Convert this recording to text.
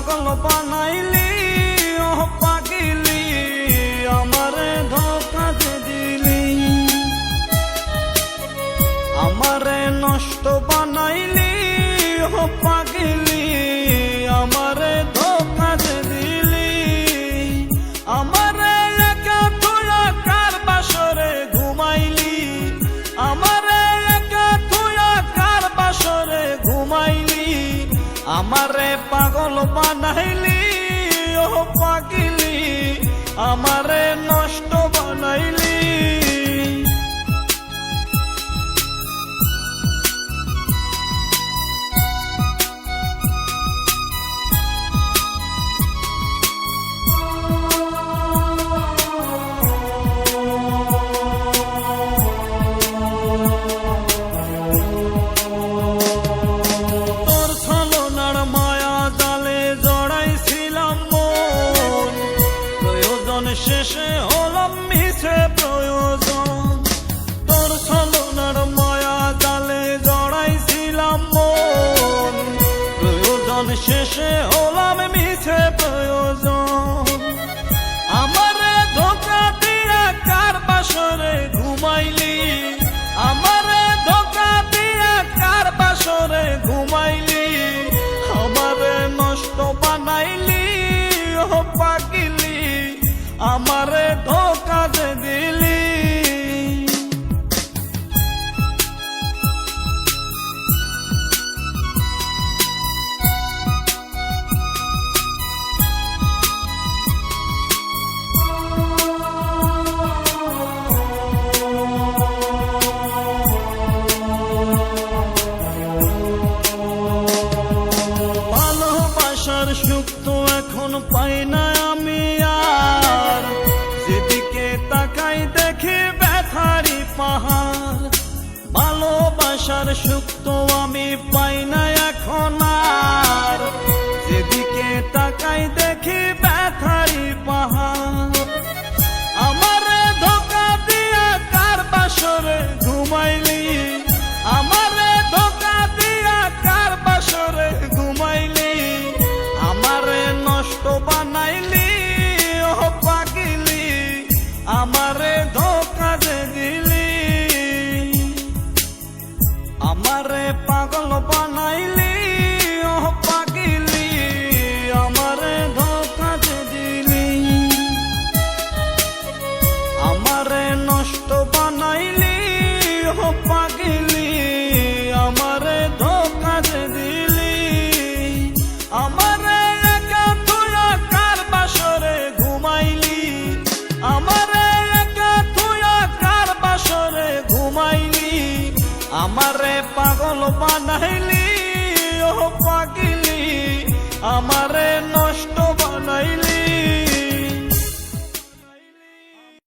পাগল বানাইলি ও পাগিলি, আমারে ধোঁকা দিলি, আমারে নষ্ট বানাইলি ও পাগিলি, আমারে ধোঁকা দিলি, আমারে একা তুইয়া কার বাসরে ঘুমাইলি, আমারে একা তুইয়া কার বাসরে ঘুমাইলি, আমারে পাগল বানাইলি ও পাগিলি, আমারে নষ্ট বানাইলি। শেষে হলাম মিছে প্রয়োজন, তোর ছলনার মায়া জালে জড়াইছিলাম মন, প্রয়োজন শেষে হলাম মিছে প্রয়োজন, আমারে ধোঁকা দিয়া কার বাসরে ঘুমাইলি, আমারে ধোঁকা দিয়া কার বাসরে ঘুমাইলি, আমারে নষ্ট বানাইলি ও পাগিলি, আমারে ধোঁকা দিলি। ভালোবাসার সুখ তো এখন পাই না আমি আর, যেদিকে তাকাই দেখি ব্যথারি পাহাড়, ভালোবাসার সুখ তো আমি পাই না এখন আর, যেদিকে তাকাই দেখি ব্যথারি পাহাড়, আমারে ধোঁকা দিয়া কার বাসরে ঘুমাইলি, আমারে ধোঁকা দিয়া কার বাসরে ঘুমাইলি, আমারে নষ্ট বানাইলি ও পাগিলি, আমারে ধোঁকা দিলি, আমারে পাগল বানাইলি ও পাগিলি, আমারে ধোঁকা দিলি, আমারে নষ্ট বানাইলি ও পাগিলি, আমারে ধোঁকা দিলি, আমারে একা তুইয়া কার বাসরে ঘুমাইলি, আমারে একা তুইয়া কার বাসরে ঘুমাইলি, আমারে পাগল বানাইলি ও পাগিলি, আমারে